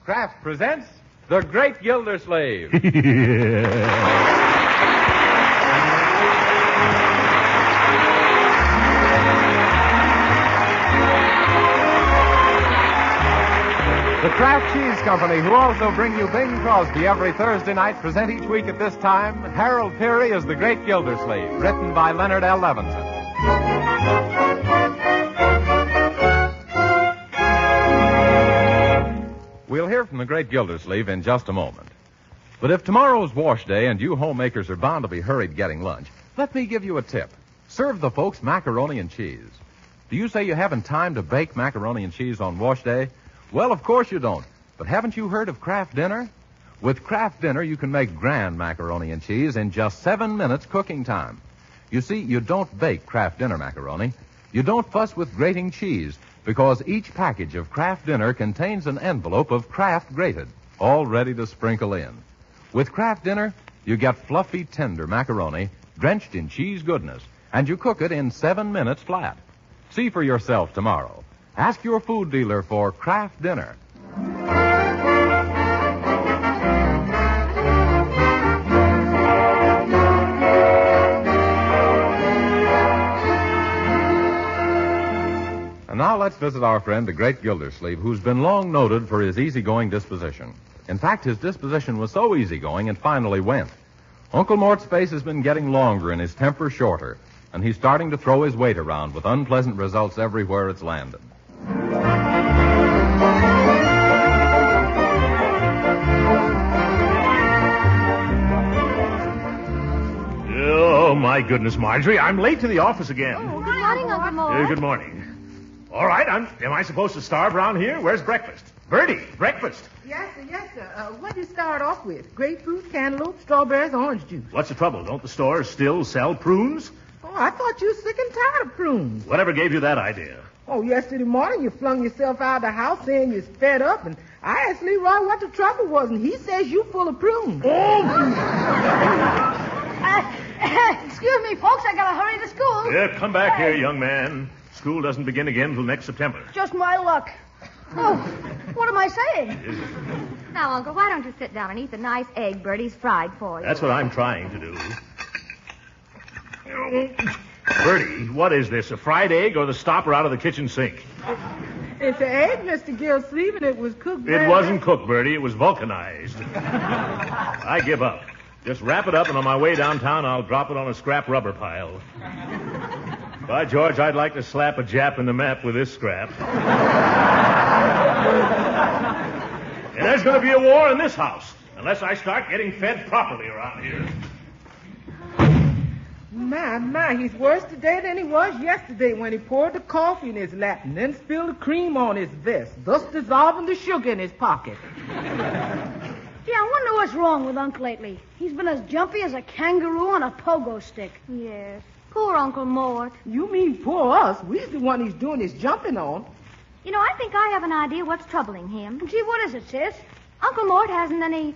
Kraft presents The Great Gildersleeve. The Kraft Cheese Company, who also bring you Bing Crosby every Thursday night, present each week at this time Harold Peary as The Great Gildersleeve, written by Leonard L. Levinson. We'll hear from The Great Gildersleeve in just a moment. But if tomorrow's wash day and you homemakers are bound to be hurried getting lunch, let me give you a tip. Serve the folks macaroni and cheese. Do you say you haven't time to bake macaroni and cheese on wash day? Well, of course you don't. But haven't you heard of Kraft Dinner? With Kraft Dinner, you can make grand macaroni and cheese in just 7 minutes cooking time. You see, you don't bake Kraft Dinner macaroni. You don't fuss with grating cheese, because each package of Kraft Dinner contains an envelope of Kraft grated, all ready to sprinkle in. With Kraft Dinner, you get fluffy, tender macaroni drenched in cheese goodness, and you cook it in 7 minutes flat. See for yourself tomorrow. Ask your food dealer for Kraft Dinner. And now let's visit our friend, the Great Gildersleeve, who's been long noted for his easygoing disposition. In fact, his disposition was so easygoing it finally went. Uncle Mort's face has been getting longer and his temper shorter, and he's starting to throw his weight around with unpleasant results everywhere it's landed. Oh, my goodness, Marjorie. I'm late to the office again. Oh, good morning, Uncle Mort. Good morning. All right, am I supposed to starve around here? Where's breakfast? Bertie, breakfast. Yes, sir. What do you start off with? Grapefruit, cantaloupe, strawberries, orange juice. What's the trouble? Don't the stores still sell prunes? Oh, I thought you were sick and tired of prunes. Whatever gave you that idea? Oh, yesterday morning you flung yourself out of the house saying you're fed up, and I asked Leroy what the trouble was, and he says you full of prunes. Excuse me, folks, I gotta hurry to school. Yeah, come back here, young man. School doesn't begin again until next September. Just my luck. Oh, what am I saying? Now, Uncle, why don't you sit down and eat the nice egg Bertie's fried for you? That's what I'm trying to do. Bertie, what is this, a fried egg or the stopper out of the kitchen sink? It's an egg, Mr. Gildersleeve, and it was cooked. It wasn't cooked, Bertie. It was vulcanized. I give up. Just wrap it up, and on my way downtown, I'll drop it on a scrap rubber pile. By George, I'd like to slap a Jap in the map with this scrap. And there's going to be a war in this house, unless I start getting fed properly around here. My, he's worse today than he was yesterday when he poured the coffee in his lap and then spilled the cream on his vest, thus dissolving the sugar in his pocket. Gee, I wonder what's wrong with Unc lately. He's been as jumpy as a kangaroo on a pogo stick. Yes. Poor Uncle Mort. You mean poor us? We're the one he's doing his jumping on. You know, I think I have an idea what's troubling him. Gee, what is it, sis? Uncle Mort hasn't any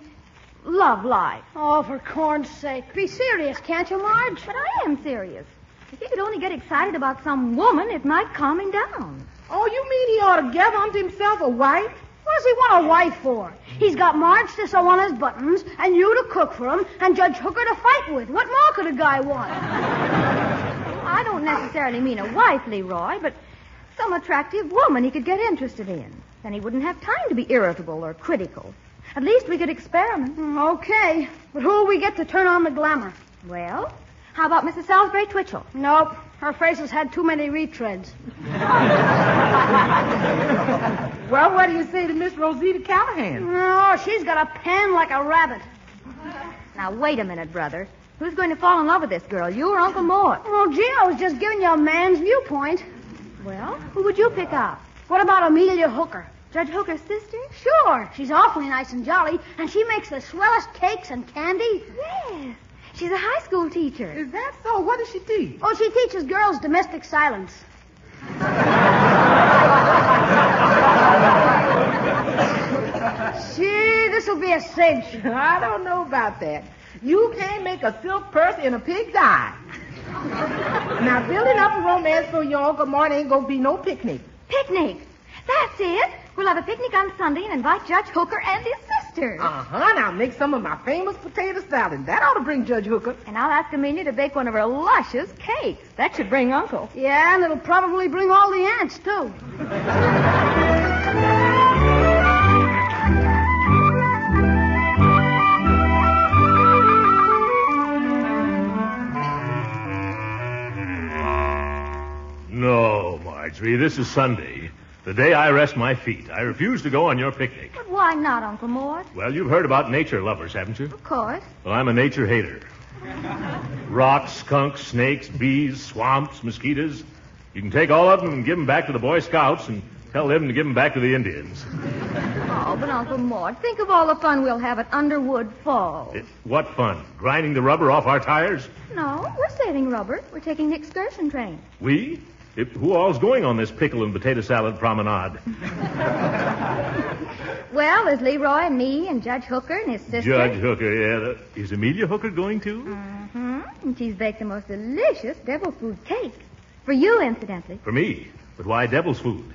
love life. Oh, for corn's sake. Be serious, can't you, Marge? But I am serious. If he could only get excited about some woman, it might calm him down. Oh, you mean he ought to gather unto himself a wife? What does he want a wife for? He's got Marge to sew on his buttons, and you to cook for him, and Judge Hooker to fight with. What more could a guy want? I don't necessarily mean a wife, Leroy, but some attractive woman he could get interested in. Then he wouldn't have time to be irritable or critical. At least we could experiment. Okay, but who'll we get to turn on the glamour? Well, how about Mrs. Salisbury Twitchell? Nope, her face has had too many retreads. Well, what do you say to Miss Rosita Callahan? Oh, she's got a pen like a rabbit. Now, wait a minute, brother. Who's going to fall in love with this girl, you or Uncle Mort? Oh, gee, I was just giving you a man's viewpoint. Well, who would you pick up? What about Amelia Hooker? Judge Hooker's sister? Sure, she's awfully nice and jolly, and she makes the swellest cakes and candy. Yes. She's a high school teacher. Is that so? What does she teach? Oh, she teaches girls domestic silence. Gee, this'll be a cinch. I don't know about that. You can't make a silk purse in a pig's eye. Now, building up a romance for your Uncle Mort ain't gonna be no picnic. Picnic? That's it. We'll have a picnic on Sunday and invite Judge Hooker and his sister. Uh-huh. Now make some of my famous potato salad. That ought to bring Judge Hooker. And I'll ask Amelia to bake one of her luscious cakes. That should bring Uncle. Yeah, and it'll probably bring all the ants, too. No, Marjorie, this is Sunday. The day I rest my feet. I refuse to go on your picnic. But why not, Uncle Mort? Well, you've heard about nature lovers, haven't you? Of course. Well, I'm a nature hater. Rocks, skunks, snakes, bees, swamps, mosquitoes. You can take all of them and give them back to the Boy Scouts and tell them to give them back to the Indians. Oh, but Uncle Mort, think of all the fun we'll have at Underwood Falls. What fun? Grinding the rubber off our tires? No, we're saving rubber. We're taking the excursion train. We? Who all's going on this pickle and potato salad promenade? Well, there's Leroy and me and Judge Hooker and his sister. Judge Hooker, yeah. Is Amelia Hooker going too? Mm-hmm. And she's baked the most delicious devil food cake. For you, incidentally. For me? But why devil's food?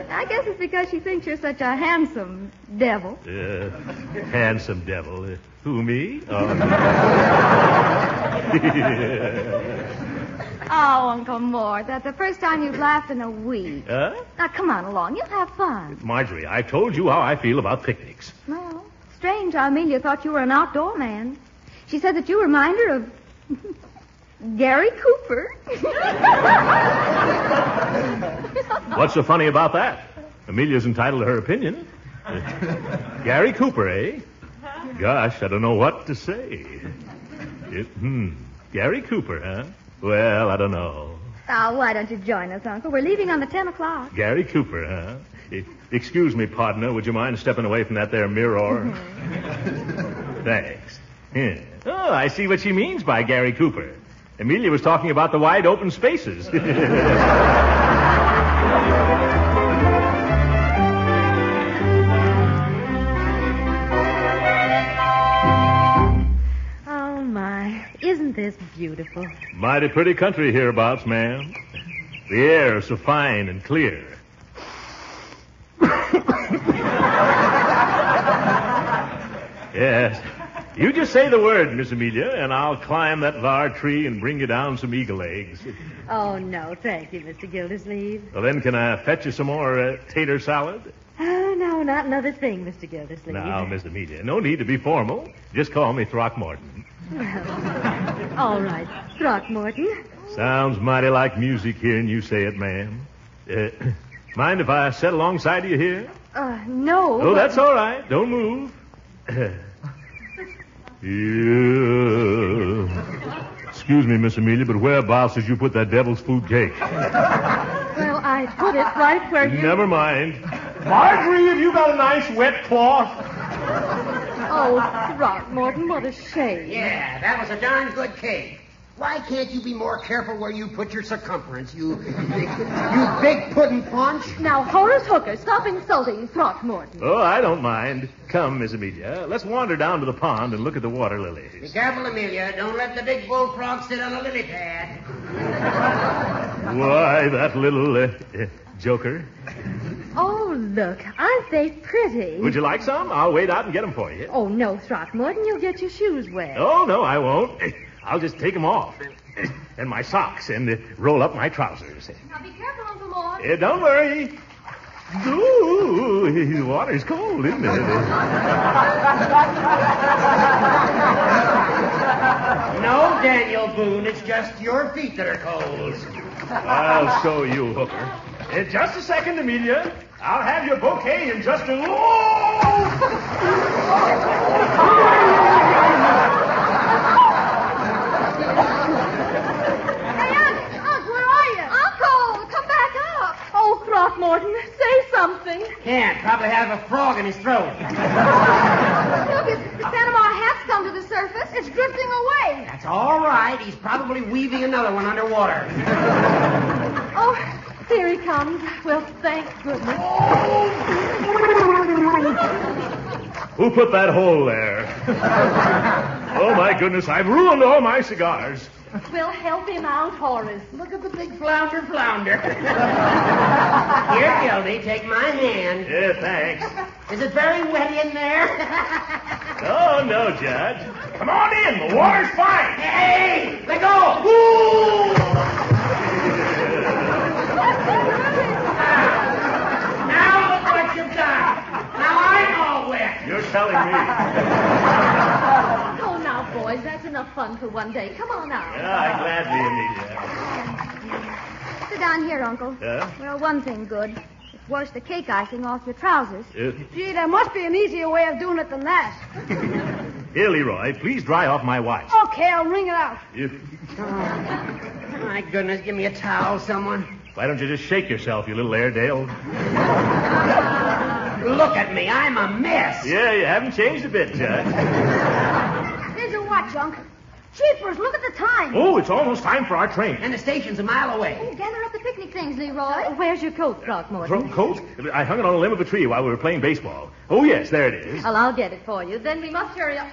I guess it's because she thinks you're such a handsome devil. Handsome devil. Who, me? Oh. Oh, Uncle Mort, that's the first time you've laughed in a week. Huh? Now, come on along. You'll have fun. Marjorie, I've told you how I feel about picnics. Well, strange how Amelia thought you were an outdoor man. She said that you remind her of Gary Cooper. What's so funny about that? Amelia's entitled to her opinion. Gary Cooper, eh? Gosh, I don't know what to say. Gary Cooper, huh? Well, I don't know. Oh, why don't you join us, Uncle? We're leaving on the 10 o'clock. Gary Cooper, huh? Excuse me, partner. Would you mind stepping away from that there mirror? Thanks. Yeah. Oh, I see what she means by Gary Cooper. Amelia was talking about the wide open spaces. Oh, my. Isn't this beautiful? Mighty pretty country hereabouts, ma'am. The air is so fine and clear. Yes. You just say the word, Miss Amelia, and I'll climb that var tree and bring you down some eagle eggs. Oh, no, thank you, Mr. Gildersleeve. Well, then, can I fetch you some more tater salad? Oh, no, not another thing, Mr. Gildersleeve. Now, Miss Amelia, no need to be formal. Just call me Throckmorton. Well, all right, Throckmorton. Sounds mighty like music hearing you say it, ma'am. Mind if I sit alongside of you here? No. Oh, that's all right. Don't move. Excuse me, Miss Amelia, but whereabouts did you put that devil's food cake? Well, I put it right where you... Never mind. Marjorie, have you got a nice wet cloth? Oh, Throckmorton, what a shame. Yeah, that was a darn good cake. Why can't you be more careful where you put your circumference, you big pudding punch? Now, Horace Hooker, stop insulting Throckmorton. Oh, I don't mind. Come, Miss Amelia. Let's wander down to the pond and look at the water Be lilies. careful, Amelia. Don't let the big bullfrog sit on a lily pad. Why, that little joker. Oh, look, aren't they pretty? Would you like some? I'll wait out and get them for you. Oh, no, Throckmorton, you'll get your shoes wet. Oh, no, I won't. I'll just take them off. And my socks and roll up my trousers. Now, be careful, Uncle Mort. Don't worry. Ooh, the water's cold, isn't it? No, Daniel Boone, it's just your feet that are cold. I'll show you, Hooker. In just a second, Amelia. I'll have your bouquet in just a... Throckmorton, say something. Can't. Probably has a frog in his throat. Look, his Panama hat's come to the surface. It's drifting away. That's all right. He's probably weaving another one underwater. Oh, here he comes. Well, thank goodness. Who put that hole there? Oh, my goodness, I've ruined all my cigars. We'll help him out, Horace. Look at the big flounder. Here, Gildy, take my hand. Yeah, thanks. Is it very wet in there? Oh, no, Judge. Come on in. The water's fine. Hey, let go. Woo! Now look what you've done. Now I'm all wet. You're telling me. Oh, now, boys, that's enough fun for one day. Come on out. Yeah, I gladly, Amelia. Sit down here, Uncle. Yeah? Well, one thing good. Just wash the cake icing off your trousers. Gee, there must be an easier way of doing it than that. Here, Leroy, please dry off my watch. Okay, I'll wring it out. My goodness, give me a towel, someone. Why don't you just shake yourself, you little Airedale? Look at me, I'm a mess. Yeah, you haven't changed a bit, Judge. Here's your watch, Unc. Jeepers, look at the time. Oh, it's almost time for our train. And the station's a mile away. Oh, gather up the picnic things, Leroy. Where's your coat, Throckmorton? Coat? I hung it on a limb of a tree while we were playing baseball. Oh, yes, there it is. Well, I'll get it for you. Then we must hurry up.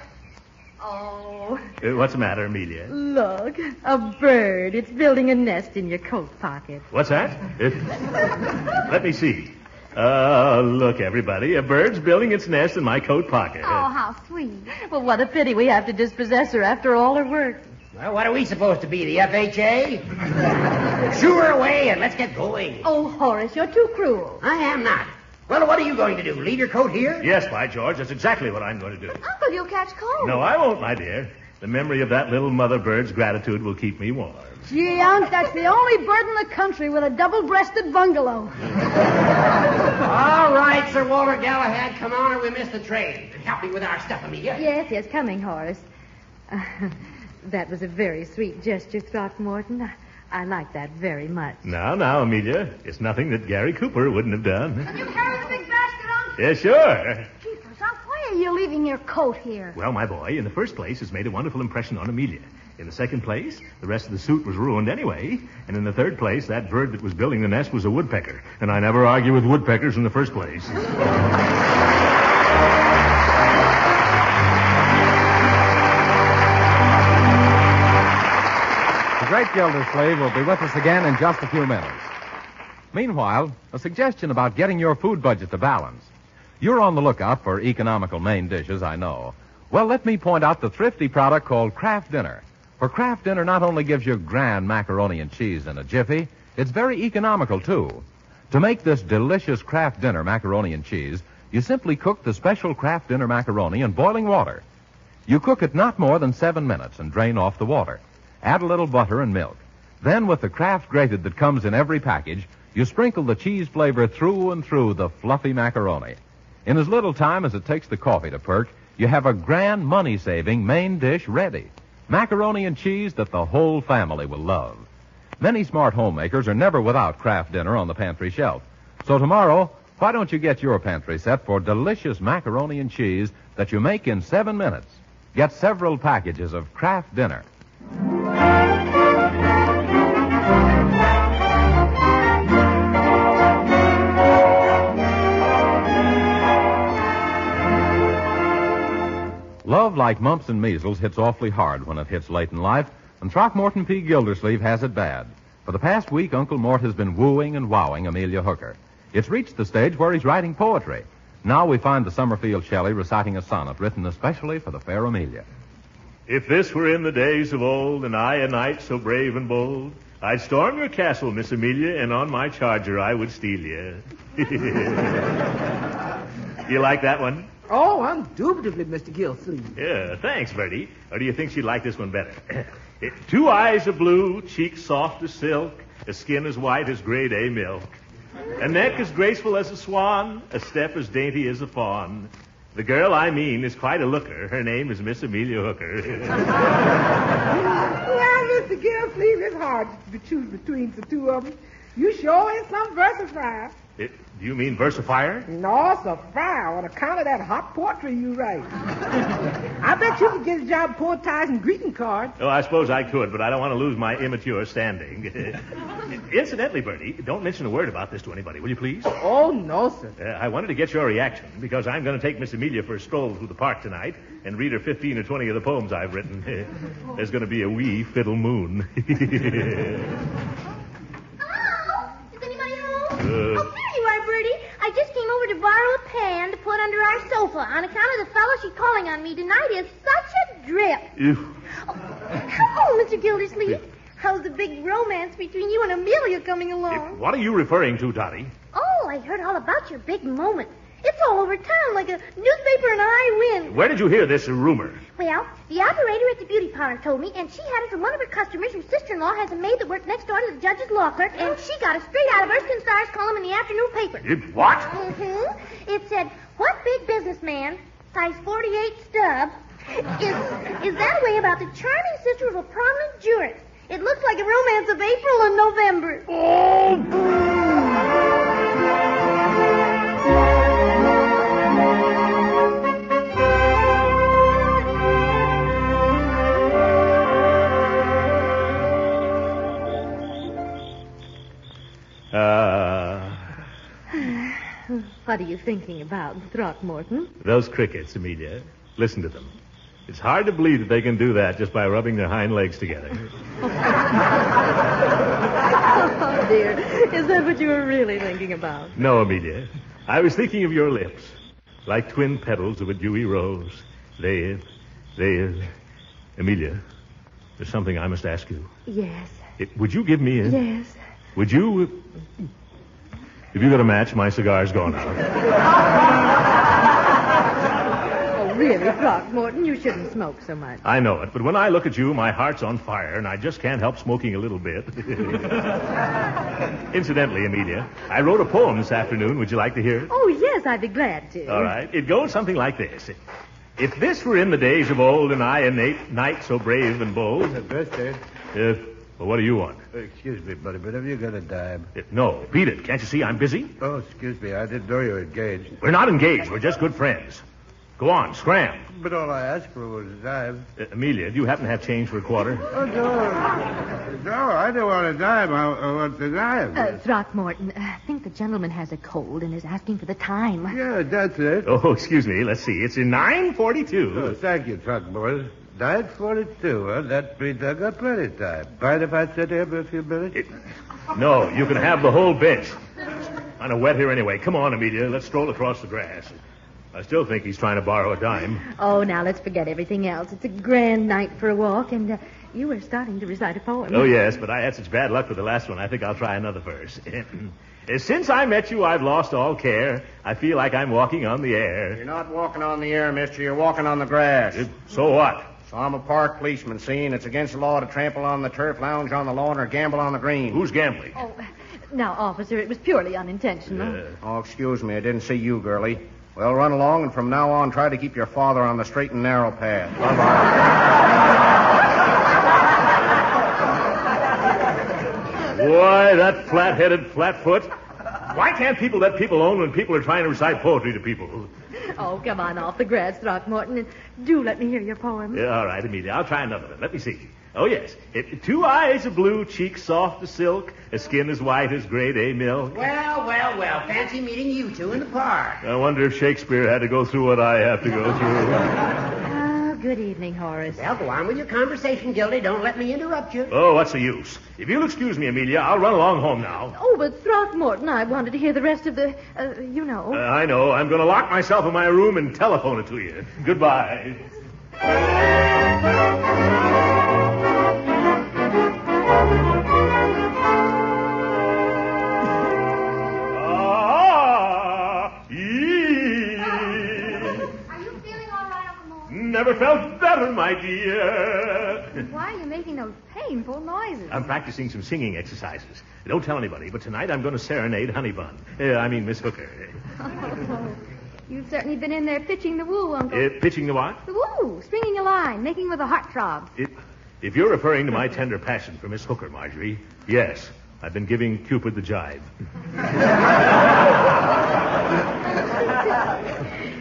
Oh, What's the matter, Amelia? look. A bird. It's building a nest in your coat pocket. What's that? Let me see. Look, everybody. A bird's building its nest in my coat pocket. Oh, how sweet. Well, what a pity we have to dispossess her after all her work. Well, what are we supposed to be, the FHA? Shoo her away and let's get going. Oh, Horace, you're too cruel. I am not. Well, what are you going to do? Leave your coat here? Yes, by George, that's exactly what I'm going to do. Uncle, you'll catch cold. No, I won't, my dear. The memory of that little mother bird's gratitude will keep me warm. Gee, Unc, that's the only bird in the country with a double-breasted bungalow. All right, Sir Walter Galahad, come on or we miss the train. Help me with our stuff, Amelia. Yes, coming, Horace. That was a very sweet gesture, Throckmorton. I like that very much. Now, Amelia. It's nothing that Gary Cooper wouldn't have done. Can you carry the big basket, Unc? Yeah, sure. Jeepers, Unc, why are you leaving your coat here? Well, my boy, in the first place, it's made a wonderful impression on Amelia. In the second place, the rest of the suit was ruined anyway. And in the third place, that bird that was building the nest was a woodpecker. And I never argue with woodpeckers in the first place. The great Gildersleeve will be with us again in just a few minutes. Meanwhile, a suggestion about getting your food budget to balance. You're on the lookout for economical main dishes, I know. Well, let me point out the thrifty product called Kraft Dinner. For Kraft Dinner not only gives you grand macaroni and cheese in a jiffy, it's very economical, too. To make this delicious Kraft Dinner macaroni and cheese, you simply cook the special Kraft Dinner macaroni in boiling water. You cook it not more than 7 minutes and drain off the water. Add a little butter and milk. Then, with the Kraft grated that comes in every package, you sprinkle the cheese flavor through and through the fluffy macaroni. In as little time as it takes the coffee to perk, you have a grand money-saving main dish ready. Macaroni and cheese that the whole family will love. Many smart homemakers are never without Kraft Dinner on the pantry shelf. So tomorrow, why don't you get your pantry set for delicious macaroni and cheese that you make in 7 minutes? Get several packages of Kraft Dinner. Love, like mumps and measles, hits awfully hard when it hits late in life, and Throckmorton P. Gildersleeve has it bad. For the past week, Uncle Mort has been wooing and wowing Amelia Hooker. It's reached the stage where he's writing poetry. Now we find the Summerfield Shelley reciting a sonnet written especially for the fair Amelia. If this were in the days of old, and I a knight so brave and bold, I'd storm your castle, Miss Amelia, and on my charger I would steal you. You like that one? Oh, indubitably, Mr. Gildersleeve. Yeah, thanks, Bertie. Or do you think she'd like this one better? 2 eyes are blue, cheeks soft as silk, a skin as white as grade A milk, a neck as graceful as a swan, a step as dainty as a fawn. The girl I mean is quite a looker. Her name is Miss Amelia Hooker. Well, Mr. Gildersleeve, it's hard to choose between the two of them. You sure is some versifier. Do you mean versifier? No, it's a fire on account of that hot poetry you write. I bet you could get a job poetizing greeting cards. Oh, I suppose I could, but I don't want to lose my immature standing. Incidentally, Bertie, don't mention a word about this to anybody, will you please? Oh, no, sir. I wanted to get your reaction because I'm going to take Miss Amelia for a stroll through the park tonight and read her 15 or 20 of the poems I've written. There's going to be a wee fiddle moon. Hello? Is anybody home? Oh, there you are, Bertie. I just came over to borrow a pan to put under our sofa on account of the fellow she's calling on me tonight is such a drip. Oh, hello, Mr. Gildersleeve. How's the big romance between you and Amelia coming along? What are you referring to, Dottie? Oh, I heard all about your big moment. It's all over town like a newspaper and I win. Where did you hear this rumor? Well, the operator at the beauty parlor told me, and she had it from one of her customers whose sister-in-law has a maid that worked next door to the judge's law clerk, and she got it straight out of Erskine Starr's column in the afternoon paper. What? Mm-hmm. It said, what big businessman, size 48 stub, is that way about the charming sister of a prominent jurist? It looks like a romance of April and November. What are you thinking about, Throckmorton? Those crickets, Amelia. Listen to them. It's hard to believe that they can do that just by rubbing their hind legs together. Oh, dear. Is that what you were really thinking about? No, Amelia. I was thinking of your lips, like twin petals of a dewy rose. They... Amelia, there's something I must ask you. Yes. Would you give me a... Yes. Would you... Have you got a match? My cigar's gone out. Oh, really, Throckmorton, you shouldn't smoke so much. I know it, but when I look at you, my heart's on fire, and I just can't help smoking a little bit. Incidentally, Amelia, I wrote a poem this afternoon. Would you like to hear it? Oh, yes, I'd be glad to. All right. It goes something like this. If this were in the days of old, and I a knight so brave and bold... Well, what do you want? Excuse me, buddy, but have you got a dime? No, beat it. Can't you see I'm busy? Oh, excuse me. I didn't know you were engaged. We're not engaged. We're just good friends. Go on, scram. But all I asked for was a dime. Amelia, do you happen to have change for a quarter? Oh, no. No, I don't want a dime. I want the dime. Throckmorton, I think the gentleman has a cold and is asking for the time. Yeah, that's it. Oh, excuse me. Let's see. It's in 9:42. Oh, thank you, Throckmorton. 9:42, huh? That means I got plenty of time. Mind if I sit here for a few minutes? No, you can have the whole bench. Kind of wet here anyway. Come on, Amelia. Let's stroll across the grass. I still think he's trying to borrow a dime. Oh, now let's forget everything else. It's a grand night for a walk, and you were starting to recite a poem. Oh, yes, but I had such bad luck with the last one. I think I'll try another verse. Since I met you, I've lost all care. I feel like I'm walking on the air. You're not walking on the air, mister. You're walking on the grass. So what? So I'm a park policeman, see, and it's against the law to trample on the turf, lounge on the lawn, or gamble on the green. Who's gambling? Oh, now, officer, it was purely unintentional. Oh, excuse me. I didn't see you, girlie. Well, run along, and from now on, try to keep your father on the straight and narrow path. Bye-bye. Boy, that flat-headed flatfoot. Why can't people let people alone when people are trying to recite poetry to people? Oh, come on off the grass, Throckmorton, and do let me hear your poem. Yeah, all right, Amelia. I'll try another one. Let me see. Oh, yes. 2 eyes of blue, cheeks soft as silk, a skin as white as grade A milk. Well. Fancy meeting you two in the park. I wonder if Shakespeare had to go through what I have to go through. Oh, good evening, Horace. Well, go on with your conversation, Gildy. Don't let me interrupt you. Oh, what's the use? If you'll excuse me, Amelia, I'll run along home now. Oh, but Throckmorton, I wanted to hear the rest of the, I know. I'm going to lock myself in my room and telephone it to you. Goodbye. Never felt better, my dear. Why are you making those painful noises? I'm practicing some singing exercises. Don't tell anybody, but tonight I'm going to serenade Miss Hooker. Oh, you've certainly been in there pitching the woo, Uncle. Pitching the what? The woo, stringing a line, making with a heartthrob. If you're referring to my tender passion for Miss Hooker, Marjorie, yes, I've been giving Cupid the jive.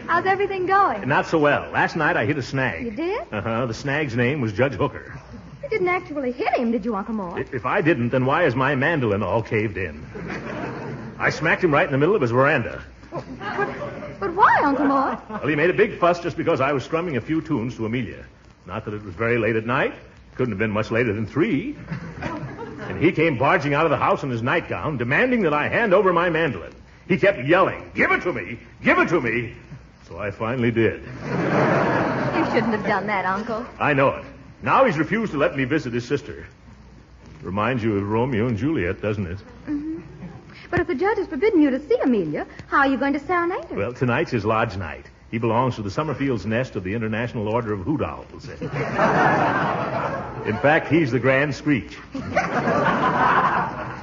How's everything going? Not so well. Last night I hit a snag. You did? Uh-huh. The snag's name was Judge Hooker. You didn't actually hit him, did you, Uncle Mort? If I didn't, then why is my mandolin all caved in? I smacked him right in the middle of his veranda. But why, Uncle Mort? Well, he made a big fuss just because I was strumming a few tunes to Amelia. Not that it was very late at night. Couldn't have been much later than 3. And he came barging out of the house in his nightgown, demanding that I hand over my mandolin. He kept yelling, "Give it to me! Give it to me!" So I finally did. You shouldn't have done that, Uncle. I know it. Now he's refused to let me visit his sister. Reminds you of Romeo and Juliet, doesn't it? Mm-hmm. But if the judge has forbidden you to see Amelia, how are you going to serenade her? Well, tonight's his lodge night. He belongs to the Summerfield's Nest of the International Order of Hoot Owls. In fact, he's the Grand Screech.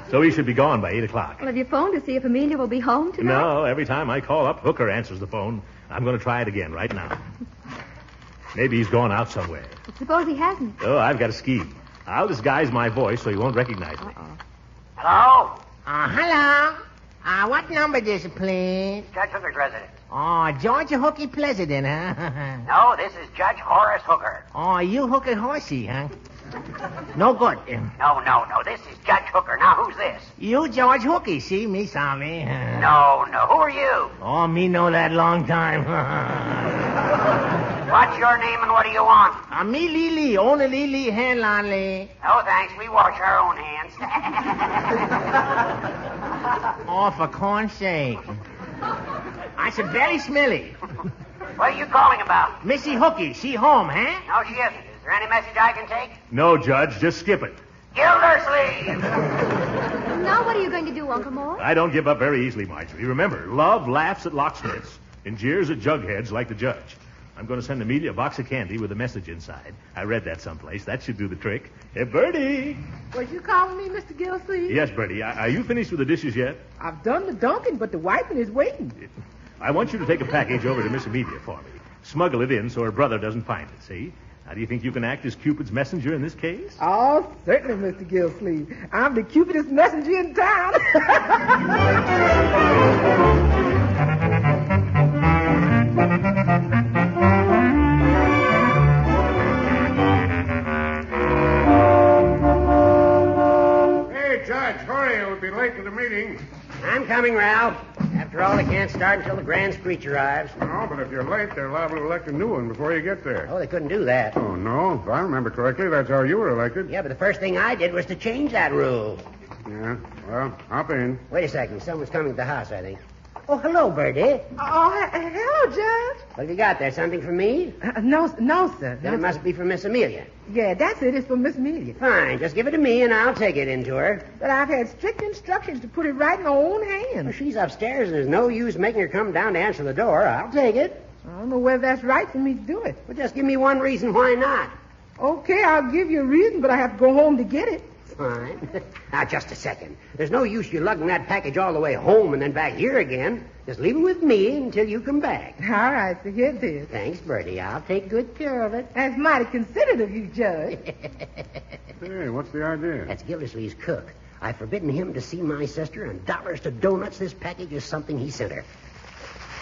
So he should be gone by 8 o'clock. Well, have you phoned to see if Amelia will be home tonight? No, every time I call up, Hooker answers the phone. I'm going to try it again right now. Maybe he's gone out somewhere. Suppose he hasn't. Oh, I've got a scheme. I'll disguise my voice so he won't recognize me. Hello? Hello. What number is it, please? Judge Hooker's residence. Oh, Georgia Hooky President, huh? No, this is Judge Horace Hooker. Oh, you Hooker Horsey, huh? No good. No. This is Judge Hooker. Now, who's this? You George Hooky, see me, sorry. No. Who are you? Oh, me know that long time. What's your name and what do you want? Me Lily, only Lily Henley. No, thanks. We wash our own hands. Oh, for corn's sake. I said very smelly. What are you calling about? Missy Hooky, she home, huh? No, she isn't. Is there any message I can take? No, Judge, just skip it. Gildersleeve! Now what are you going to do, Uncle Mort? I don't give up very easily, Marjorie. Remember, love laughs at locksmiths and jeers at jugheads like the judge. I'm going to send Amelia a box of candy with a message inside. I read that someplace. That should do the trick. Hey, Bertie! Was you calling me, Mr. Gildersleeve? Yes, Bertie. Are you finished with the dishes yet? I've done the dunking, but the wiping is waiting. I want you to take a package over to Miss Amelia for me. Smuggle it in so her brother doesn't find it, see? Now, do you think you can act as Cupid's messenger in this case? Oh, certainly, Mr. Gildersleeve. I'm the cupidest messenger in town. Hey, Judge, hurry. We'll be late to the meeting. I'm coming, Ralph. After all, it can't start until the Grand Screech arrives. No, but if you're late, they're liable to elect a new one before you get there. Oh, they couldn't do that. Oh, no. If I remember correctly, that's how you were elected. Yeah, but the first thing I did was to change that rule. Yeah. Well, hop in. Wait a second. Someone's coming to the house, I think. Oh, hello, Bertie. Oh, hello, Judge. What have you got there? Something for me? No, sir. Then it must be for Miss Amelia. Yeah, that's it. It's for Miss Amelia. Fine. Just give it to me, and I'll take it into her. But I've had strict instructions to put it right in her own Well, hands. she's upstairs, and there's no use making her come down to answer the door. I'll take it. I don't know whether that's right for me to do it. Well, just give me one reason why not. Okay, I'll give you a reason, but I have to go home to get it. Fine. Now, just a second. There's no use you lugging that package all the way home and then back here again. Just leave it with me until you come back. All right, so here it is. Thanks, Bertie. I'll take good care of it. That's mighty considerate of you, Judge. Hey, what's the idea? That's Gildersleeve's cook. I've forbidden him to see my sister, and dollars to donuts, this package is something he sent her.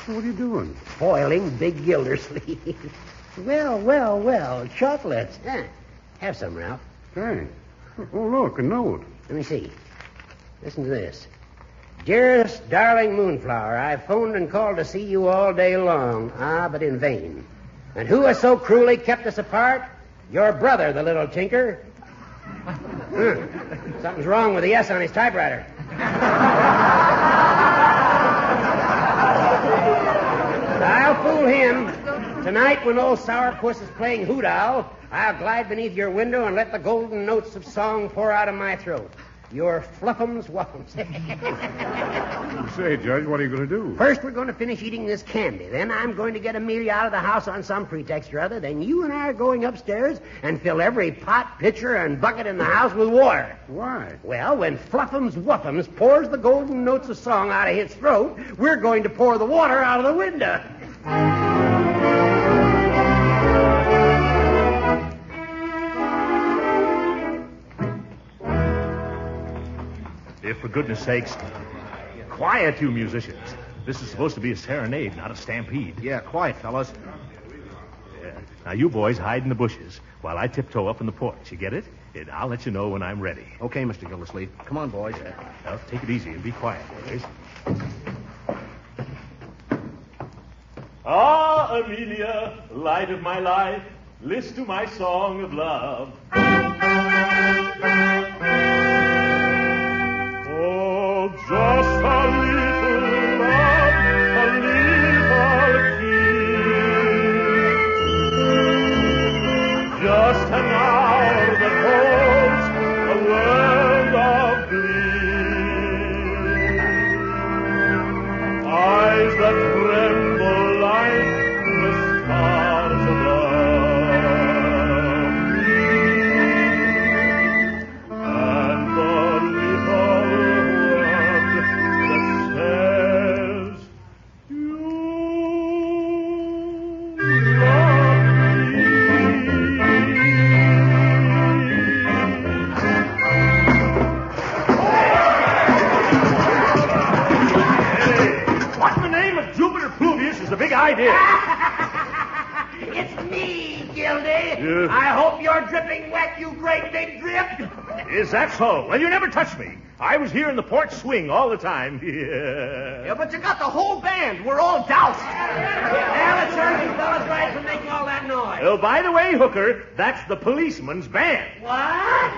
What are you doing? Foiling Big Gildersleeve. Well. Chocolates. Have some, Ralph. Thanks. Oh, look, a note. Let me see. Listen to this. Dearest darling Moonflower, I've phoned and called to see you all day long. But in vain. And who has so cruelly kept us apart? Your brother, the little tinker. Something's wrong with the S on his typewriter. I'll fool him. Tonight, when old Sourpuss is playing Hoot Owl, I'll glide beneath your window and let the golden notes of song pour out of my throat. Your fluffums wuffums. Say, Judge, what are you going to do? First, we're going to finish eating this candy. Then I'm going to get Amelia out of the house on some pretext or other. Then you and I are going upstairs and fill every pot, pitcher, and bucket in the house with water. Why? Well, when Fluffums Wuffums pours the golden notes of song out of his throat, we're going to pour the water out of the window. If, for goodness sakes, quiet, you musicians. This is supposed to be a serenade, not a stampede. Yeah, quiet, fellas. Yeah. Now, you boys hide in the bushes. while I tiptoe up in the porch. You get it? And I'll let you know when I'm ready. Okay, Mr. Gildersleeve. Come on, boys. Now, take it easy and be quiet, boys. Ah, Amelia, light of my life, list to my song of love. Oh, just a little love, a little kiss. Just an hour that holds a world of bliss. Eyes that tremble like the stars above me. And the little word that says, you love me. What in the name of Jupiter Pluvius is the big idea? It's me, Gildy. I hope you're dripping wet, you great big drip. Is that so? Well, you never touched me. I was here in the porch swing all the time. Yeah, but you got the whole band. We're all doused. Now let's hear you fellas right for making all that noise. Oh, by the way, Hooker, that's the policeman's band. What?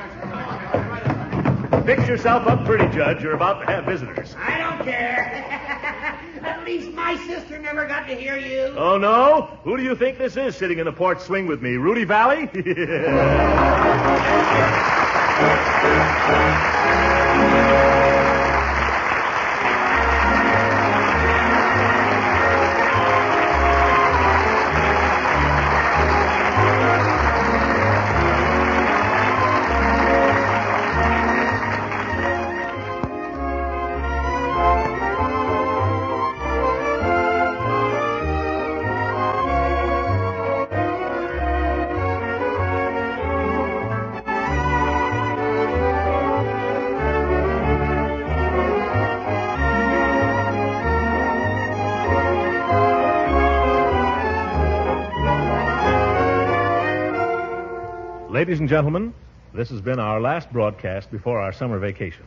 Fix yourself up pretty, Judge. You're about to have visitors. I don't care. At least my sister never got to hear you. Oh, no? Who do you think this is sitting in the porch swing with me? Rudy Valley? Ladies and gentlemen, this has been our last broadcast before our summer vacation.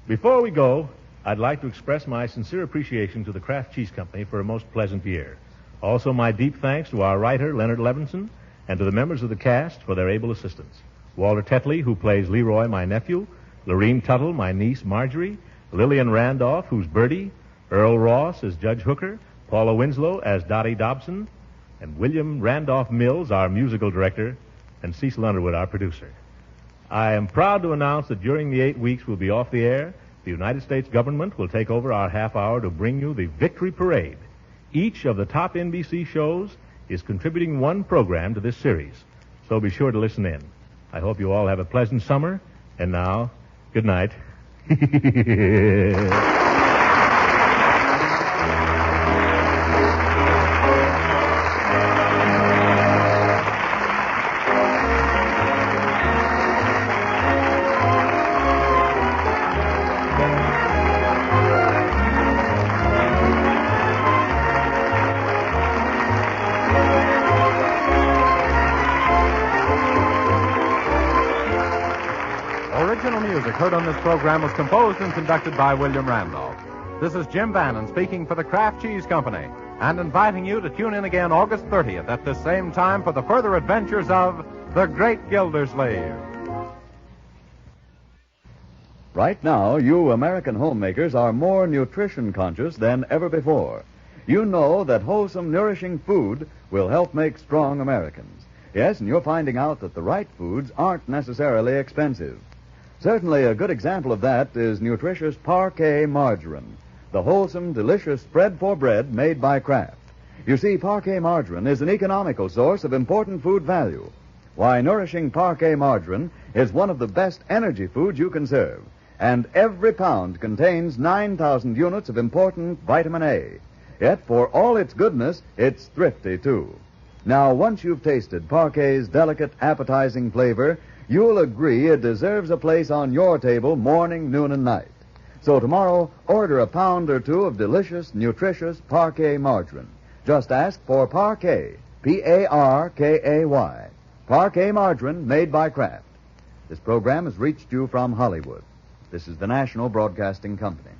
Before we go, I'd like to express my sincere appreciation to the Kraft Cheese Company for a most pleasant year. Also, my deep thanks to our writer, Leonard Levinson, and to the members of the cast for their able assistance. Walter Tetley, who plays Leroy, my nephew, Lorene Tuttle, my niece, Marjorie, Lillian Randolph, who's Bertie, Earl Ross as Judge Hooker, Paula Winslow as Dottie Dobson, and William Randolph Mills, our musical director, and Cecil Underwood, our producer. I am proud to announce that during the 8 weeks we'll be off the air, the United States government will take over our half hour to bring you the Victory Parade. Each of the top NBC shows is contributing one program to this series, so be sure to listen in. I hope you all have a pleasant summer, and now, good night. Original music heard on this program was composed and conducted by William Randolph. This is Jim Bannon speaking for the Kraft Cheese Company and inviting you to tune in again August 30th at this same time for the further adventures of the Great Gildersleeve. Right now, you American homemakers are more nutrition conscious than ever before. You know that wholesome, nourishing food will help make strong Americans. Yes, and you're finding out that the right foods aren't necessarily expensive. Certainly a good example of that is nutritious Parquet margarine, the wholesome, delicious spread for bread made by Kraft. You see, Parquet margarine is an economical source of important food value. Why, nourishing Parquet margarine is one of the best energy foods you can serve, and every pound contains 9,000 units of important vitamin A. Yet, for all its goodness, it's thrifty, too. Now, once you've tasted Parquet's delicate, appetizing flavor, you'll agree it deserves a place on your table morning, noon, and night. So tomorrow, order a pound or two of delicious, nutritious Parquet margarine. Just ask for Parquet, P-A-R-K-A-Y. Parquet margarine made by Kraft. This program has reached you from Hollywood. This is the National Broadcasting Company.